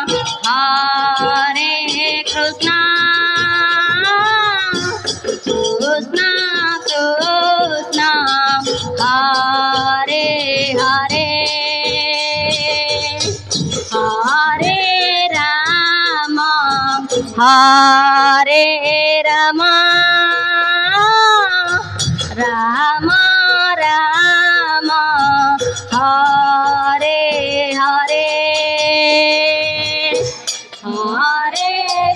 Hare Krishna, Krishna Krishna, Hare Hare, Hare Rama, Hare Rama, Rama Rama, Hare Hare, Hare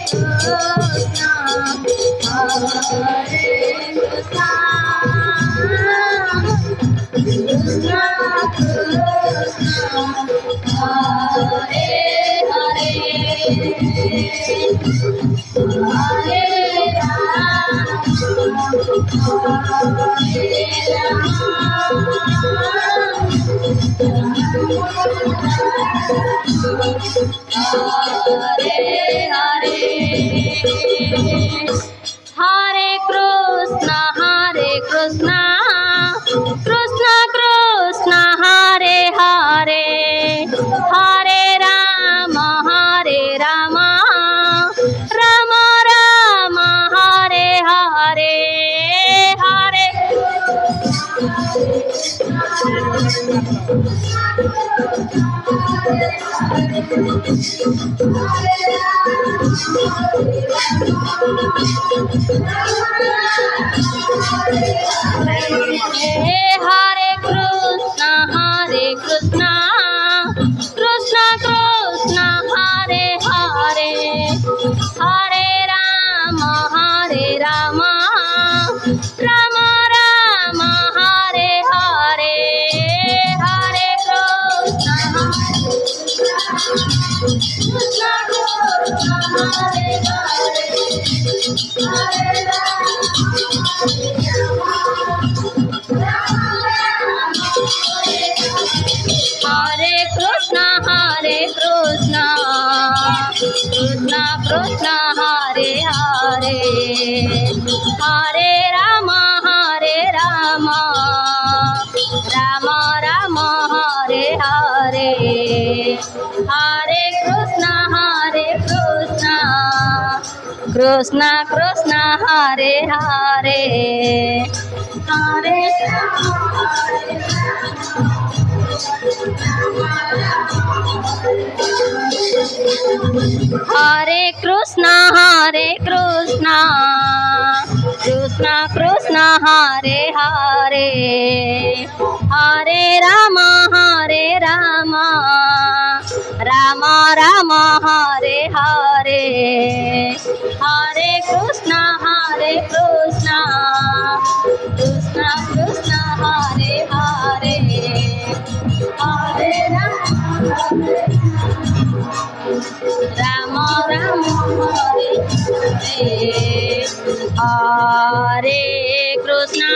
Krishna, Hare Krishna, Krishna Krishna, Hare Hare, Hare Hare Krishna, Hare Krishna, Krishna Krishna, Hare Hare, Hare Rama, Hare Rama, Rama Rama, Hare Hare, Hare Hare Krishna, Hare Krishna, Krishna Krishna, Hare Hare, Hare Rama, Hare Rama, Rama Rama, Hare Hare, Hare Krishna, Krishna Krishna, Hare Hare, Hare Hare Krishna, Hare Krishna, Krishna Krishna, Hare Hare, Hare Rama, Hare Rama, Rama Rama, Hare Hare, Hare Krishna, Hare Krishna, Krishna Krishna, Hare Hare, Hare Hare Krishna, Hare Krishna, Krishna Krishna, Hare Hare, Hare Rama, Hare Rama, Rama Rama, Hare Hare, Hare Krishna, Hare Krishna, Krishna Krishna, Hare Hare, Hare Rama, Rama Hare Hare, Hare Krishna,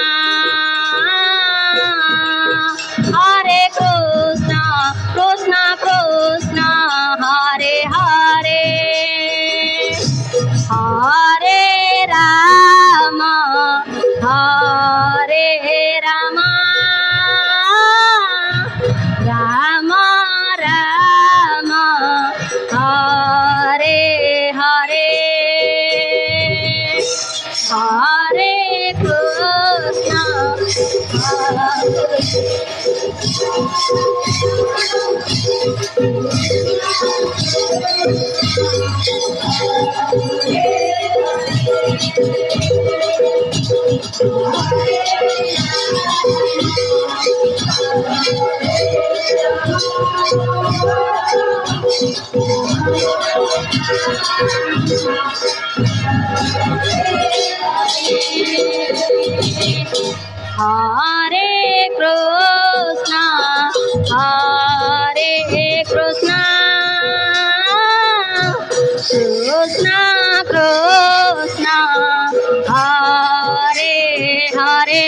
Hare Krishna, Krishna Krishna, Hare Hare, Hare Rama, Hare Rama, Rama Rama, Hare Hare, Hare Krishna, Hare Krishna, Hare Krishna, Krishna Krishna, Hare Hare,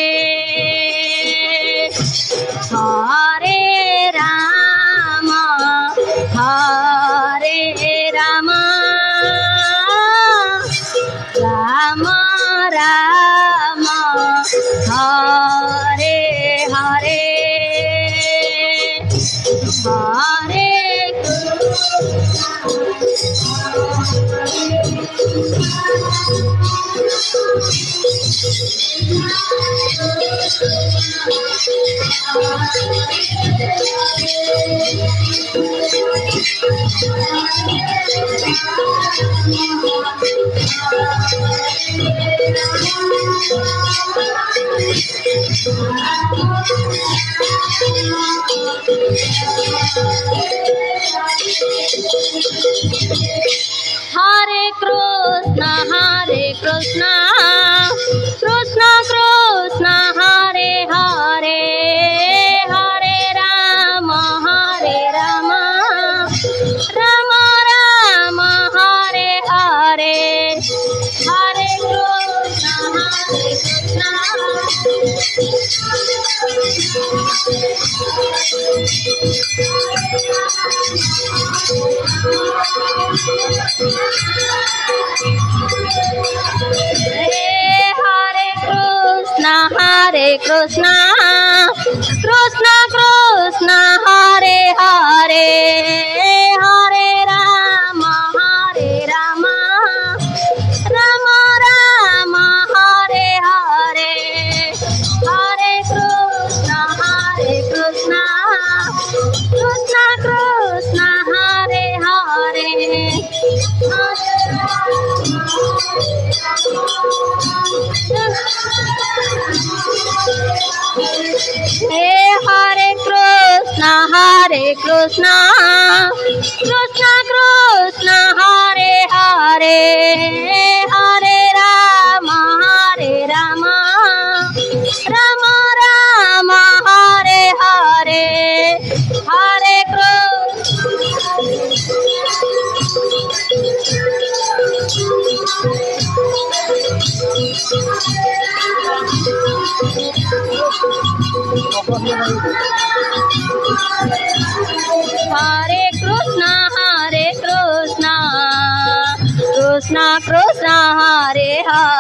Hare Rama, Hare Rama, Rama Rama, Hare Hare Krishna, Krishna Krishna, Hare Hare, Hare Rama, Rama Rama, Hare Hare, Hare Krishna, Krishna. Hare Krishna, Krishna Krishna, Hare Hare, Hare Rama, Rama Rama, Hare Hare, Hare Krishna, Krishna Krishna, Hare Hare, Hare Krishna, Krishna Krishna, Hare Hare, Hare Rama, Rama Rama, Hare Hare, Hare Hare Krishna, Krishna Krishna, Hare Hare.